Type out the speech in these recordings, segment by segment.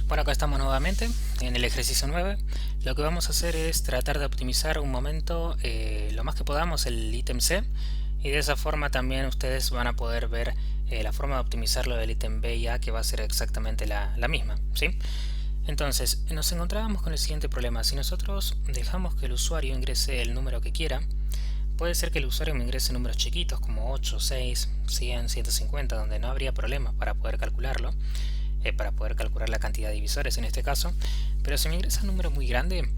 Bueno, acá estamos nuevamente en el ejercicio 9. Lo que vamos a hacer es tratar de optimizar un momento lo más que podamos el ítem C, y de esa forma también ustedes van a poder ver la forma de optimizarlo del ítem B y A, que va a ser exactamente la misma, ¿sí? Entonces, nos encontrábamos con el siguiente problema. Si nosotros dejamos que el usuario ingrese el número que quiera, puede ser que el usuario me ingrese números chiquitos como 8, 6, 100, 150, donde no habría problemas para poder calcularlo, para poder calcular la cantidad de divisores en este caso. Pero si me ingresa un número muy grande,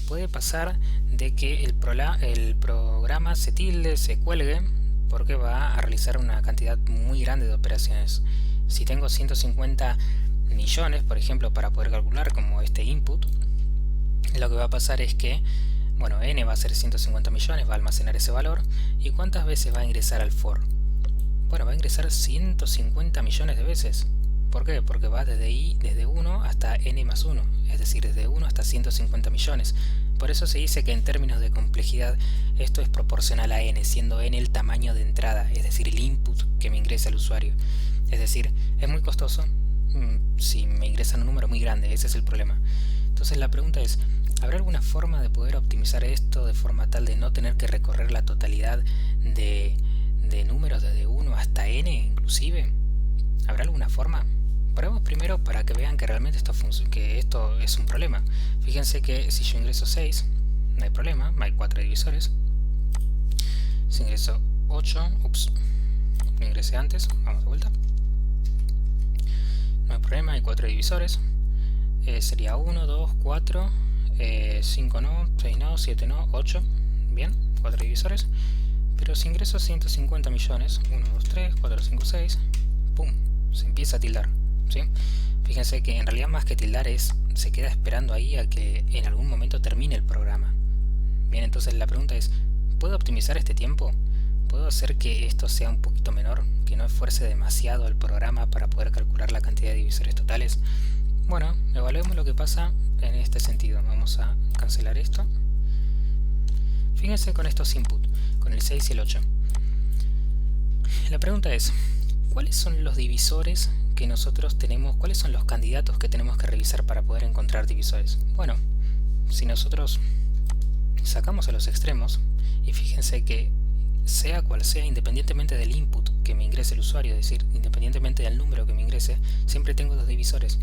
puede pasar de que el programa se tilde, se cuelgue, porque va a realizar una cantidad muy grande de operaciones. Si tengo 150 millones, por ejemplo, para poder calcular como este input, lo que va a pasar es que, bueno, n va a ser 150 millones, va a almacenar ese valor. ¿Y cuántas veces va a ingresar al for? Bueno, va a ingresar 150 millones de veces. ¿Por qué? Porque va desde 1 hasta n más 1, es decir, desde 1 hasta 150 millones. Por eso se dice que en términos de complejidad esto es proporcional a n, siendo n el tamaño de entrada, es decir, el input que me ingresa el usuario. Es decir, es muy costoso si me ingresan un número muy grande, ese es el problema. Entonces la pregunta es, ¿habrá alguna forma de poder optimizar esto de forma tal de no tener que recorrer la totalidad de números desde 1 hasta n inclusive? ¿Habrá alguna forma? Probemos primero para que vean que realmente esto es un problema. Fíjense que si yo ingreso 6, no hay problema, hay 4 divisores. Si ingreso 8, lo ingresé antes, vamos de vuelta. No hay problema, hay 4 divisores. Sería 1, 2, 4, 5 no, 6 no, 7 no, 8. Bien, 4 divisores. Pero si ingreso 150 millones, 1, 2, 3, 4, 5, 6, ¡pum! Se empieza a tildar, ¿sí? Fíjense que en realidad más que tildar se queda esperando ahí a que en algún momento termine el programa. Bien, entonces la pregunta es, ¿puedo optimizar este tiempo? ¿Puedo hacer que esto sea un poquito menor? ¿Que no esfuerce demasiado el programa para poder calcular la cantidad de divisores totales? Bueno, evaluemos lo que pasa en este sentido. Vamos a cancelar esto. Fíjense con estos inputs, con el 6 y el 8. La pregunta es, ¿cuáles son los divisores que nosotros tenemos? ¿Cuáles son los candidatos que tenemos que revisar para poder encontrar divisores? Bueno, si nosotros sacamos a los extremos, y fíjense que sea cual sea, independientemente del input que me ingrese el usuario, es decir, independientemente del número que me ingrese, siempre tengo dos divisores.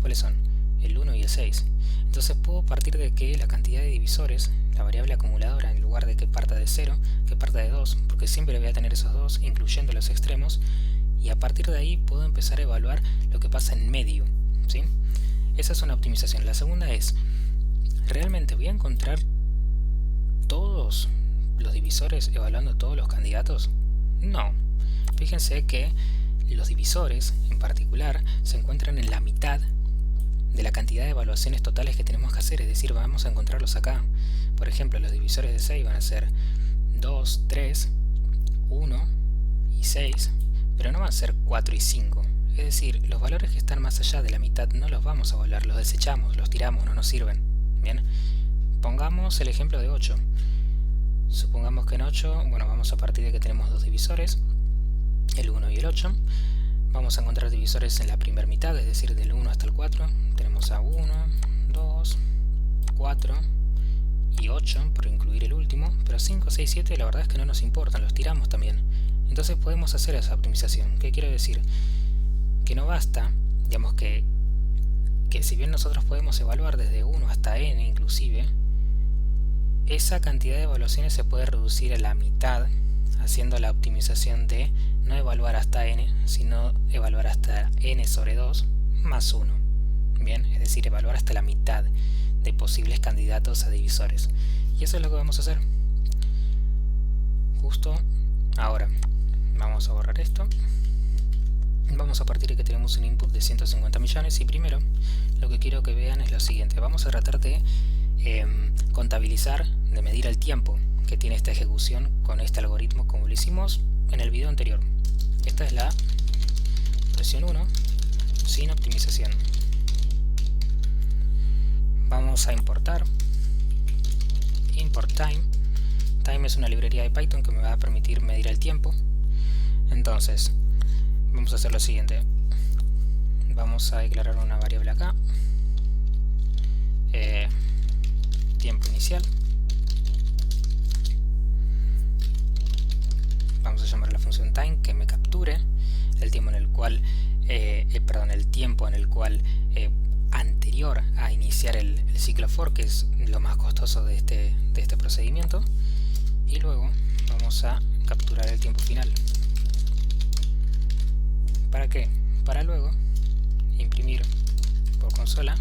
¿Cuáles son? El 1 y el 6. Entonces puedo partir de que la cantidad de divisores, la variable acumuladora, en lugar de que parta de 0, que parta de 2, porque siempre voy a tener esos dos, incluyendo los extremos, y a partir de ahí puedo empezar a evaluar lo que pasa en medio, ¿sí? Esa es una optimización. La segunda es, ¿realmente voy a encontrar todos los divisores evaluando todos los candidatos? No. Fíjense que los divisores, en particular, se encuentran en la mitad de la cantidad de evaluaciones totales que tenemos que hacer, es decir, vamos a encontrarlos acá. Por ejemplo, los divisores de 6 van a ser 2, 3, 1 y 6, pero no van a ser 4 y 5. Es decir, los valores que están más allá de la mitad no los vamos a evaluar, los desechamos, los tiramos, no nos sirven. Bien, pongamos el ejemplo de 8. Supongamos que en 8, bueno, vamos a partir de que tenemos dos divisores, el 1 y el 8. Vamos a encontrar divisores en la primera mitad, es decir, del 1 hasta el 4. Tenemos a 1, 2, 4 y 8, por incluir el último. Pero 5, 6, 7 la verdad es que no nos importan, los tiramos también. Entonces podemos hacer esa optimización. ¿Qué quiere decir? Que no basta, digamos que si bien nosotros podemos evaluar desde 1 hasta n inclusive, esa cantidad de evaluaciones se puede reducir a la mitad, haciendo la optimización de no evaluar hasta n, sino evaluar hasta n sobre 2 más 1. Bien, es decir, evaluar hasta la mitad de posibles candidatos a divisores. Y eso es lo que vamos a hacer justo ahora. Vamos a borrar esto. Vamos a partir de que tenemos un input de 150 millones y primero lo que quiero que vean es lo siguiente. Vamos a tratar de contabilizar, de medir el tiempo que tiene esta ejecución con este algoritmo como lo hicimos en el video anterior. Esta es la versión 1 sin optimización. Vamos a importar import time. Time es una librería de Python que me va a permitir medir el tiempo. Entonces vamos a hacer lo siguiente. vamos a declarar una variable acá, tiempo inicial. Vamos a llamar a la función time que me capture el tiempo en el cual anterior a iniciar el ciclo for, que es lo más costoso de este procedimiento, y luego vamos a capturar el tiempo final. ¿Para qué? Para luego imprimir por consola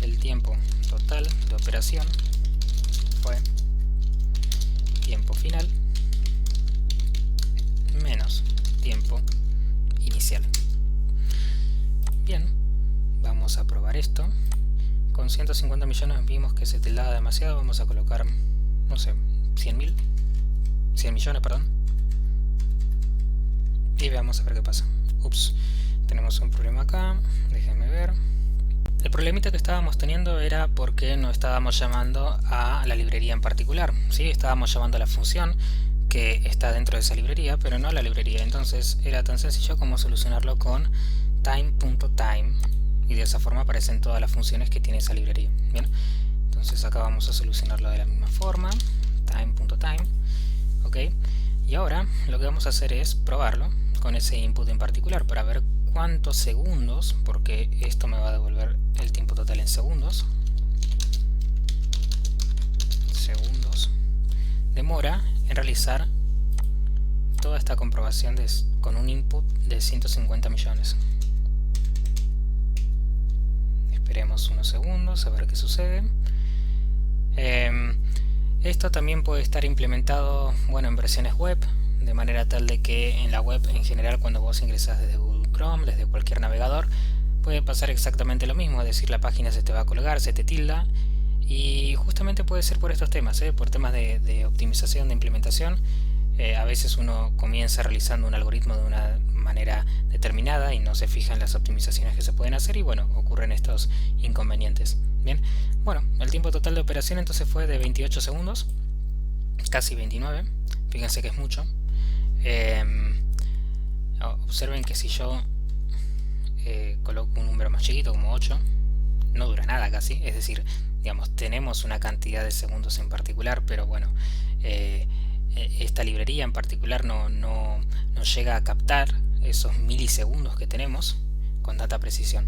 el tiempo total de operación fue tiempo final menos tiempo inicial. Bien, vamos a probar esto. Con 150 millones vimos que se tildaba demasiado. Vamos a colocar, no sé, 100 millones, perdón. Y veamos a ver qué pasa. Ups, tenemos un problema acá. Déjenme ver. El problemita que estábamos teniendo era porque no estábamos llamando a la librería en particular, ¿sí? Estábamos llamando a la función que está dentro de esa librería, pero no a la librería. Entonces era tan sencillo como solucionarlo con time.time, y de esa forma aparecen todas las funciones que tiene esa librería. Bien, entonces acá vamos a solucionarlo de la misma forma, time.time. ok, y ahora lo que vamos a hacer es probarlo con ese input en particular para ver cuántos segundos, porque esto me va a devolver el tiempo total en segundos, demora en realizar toda esta comprobación con un input de 150 millones. Esperemos unos segundos a ver qué sucede. Esto también puede estar implementado, bueno, en versiones web, de manera tal de que en la web en general, cuando vos ingresás desde Google Chrome, desde cualquier navegador, puede pasar exactamente lo mismo, es decir, la página se te va a colgar, se te tilda, y justamente puede ser por estos temas, por temas de optimización, de implementación. A veces uno comienza realizando un algoritmo de una manera determinada y no se fija en las optimizaciones que se pueden hacer, y bueno, ocurren estos inconvenientes. Bien, bueno, el tiempo total de operación entonces fue de 28 segundos, casi 29, fíjense que es mucho. Observen que si yo coloco un número más chiquito como 8, no dura nada casi, es decir, digamos, tenemos una cantidad de segundos en particular, pero bueno, esta librería en particular no llega a captar esos milisegundos que tenemos con tanta precisión.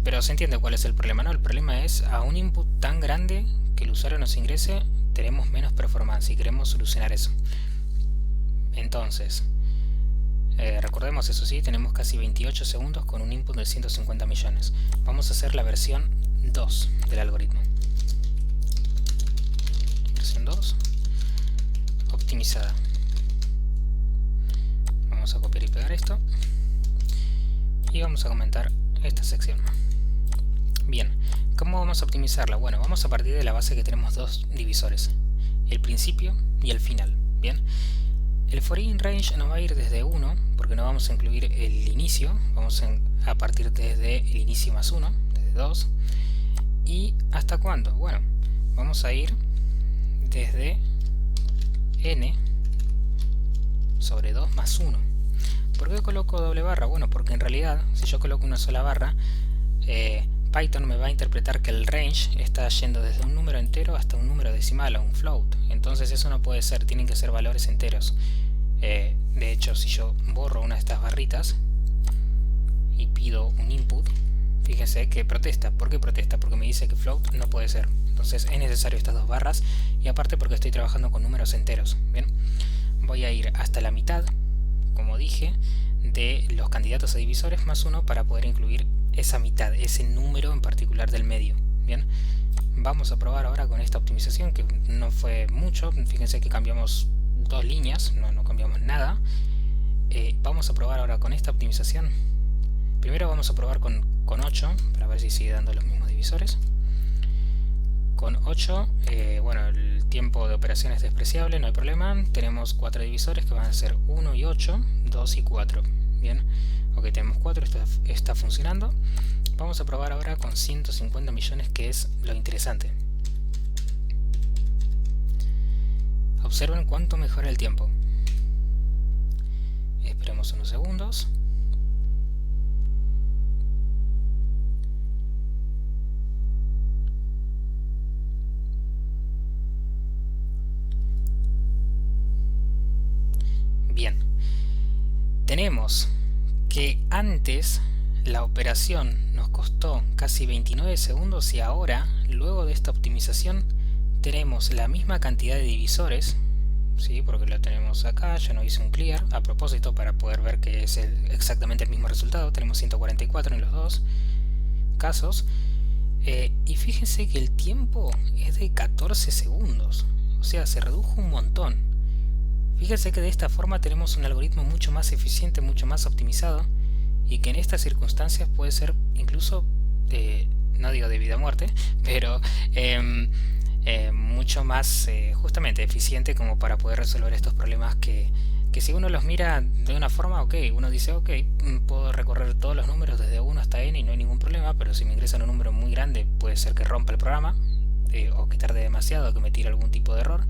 Pero se entiende cuál es el problema, ¿no? El problema es a un input tan grande que el usuario nos ingrese, tenemos menos performance y queremos solucionar eso. Entonces, recordemos eso, sí, tenemos casi 28 segundos con un input de 150 millones. Vamos a hacer la versión 2 del algoritmo. Versión 2 optimizada. Vamos a copiar y pegar esto y vamos a comentar esta sección. Bien, ¿cómo vamos a optimizarla? Bueno, vamos a partir de la base que tenemos dos divisores, el principio y el final. Bien, el for-in range nos va a ir desde 1, porque no vamos a incluir el inicio, vamos a partir desde el inicio más 1, desde 2. ¿Y hasta cuándo? Bueno, vamos a ir desde n sobre 2 más 1. ¿Por qué coloco doble barra? Bueno, porque en realidad, si yo coloco una sola barra, Python me va a interpretar que el range está yendo desde un número entero hasta un número decimal o un float. Entonces eso no puede ser, tienen que ser valores enteros. De hecho, si yo borro una de estas barritas y pido un input, fíjense que protesta. ¿Por qué protesta? Porque me dice que float no puede ser. Entonces es necesario estas dos barras, y aparte porque estoy trabajando con números enteros. Bien, voy a ir hasta la mitad, como dije, de los candidatos a divisores más 1 para poder incluir esa mitad, ese número en particular del medio. Bien, vamos a probar ahora con esta optimización, que no fue mucho. Fíjense que cambiamos dos líneas, no cambiamos nada. Vamos a probar ahora con esta optimización. Primero vamos a probar con 8 para ver si sigue dando los mismos divisores. Con 8, bueno, el tiempo de operación es despreciable, no hay problema. Tenemos 4 divisores que van a ser 1 y 8, 2 y 4. Bien, ok, tenemos 4, esto está funcionando. Vamos a probar ahora con 150 millones, que es lo interesante. Observen cuánto mejora el tiempo. Esperemos unos segundos. tenemos que antes la operación nos costó casi 29 segundos y ahora, luego de esta optimización, tenemos la misma cantidad de divisores, ¿sí? Porque lo tenemos acá, ya no hice un clear a propósito para poder ver que es exactamente el mismo resultado. Tenemos 144 en los dos casos. Y fíjense que el tiempo es de 14 segundos, o sea, se redujo un montón. Fíjense que de esta forma tenemos un algoritmo mucho más eficiente, mucho más optimizado, y que en estas circunstancias puede ser incluso, no digo de vida o muerte, pero mucho más justamente eficiente como para poder resolver estos problemas que si uno los mira de una forma, ok, uno dice, ok, puedo recorrer todos los números desde 1 hasta n y no hay ningún problema, pero si me ingresan un número muy grande puede ser que rompa el programa, o que tarde demasiado, o que me tire algún tipo de error,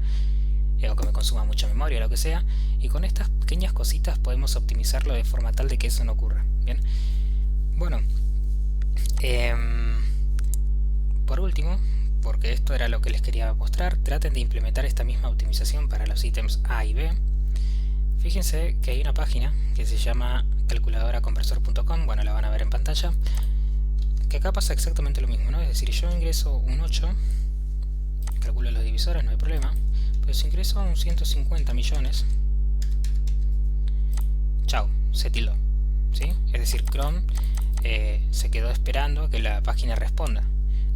o que me consuma mucha memoria, lo que sea, y con estas pequeñas cositas podemos optimizarlo de forma tal de que eso no ocurra. Bien, bueno, por último, porque esto era lo que les quería mostrar, traten de implementar esta misma optimización para los ítems A y B. Fíjense que hay una página que se llama calculadoraconversor.com, bueno, la van a ver en pantalla, que acá pasa exactamente lo mismo, ¿no? Es decir, yo ingreso un 8, calculo los divisores, no hay problema, pero si ingreso un 150 millones, chao, se tildó, ¿sí? Es decir, Chrome se quedó esperando a que la página responda.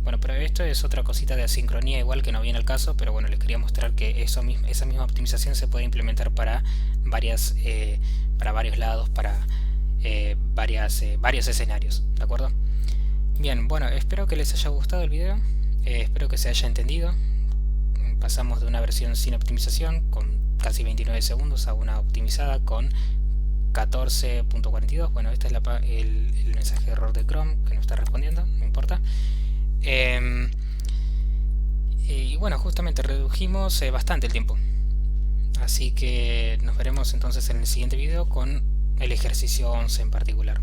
Bueno, pero esto es otra cosita de asincronía, igual que no viene al caso, pero bueno, les quería mostrar que esa misma optimización se puede implementar para varios lados, para varios escenarios, ¿de acuerdo? Bien, bueno, espero que les haya gustado el video, espero que se haya entendido. Pasamos de una versión sin optimización con casi 29 segundos a una optimizada con 14.42. Bueno, este es el mensaje de error de Chrome que no está respondiendo, no importa. Y bueno, justamente redujimos bastante el tiempo. Así que nos veremos entonces en el siguiente video con el ejercicio 11 en particular.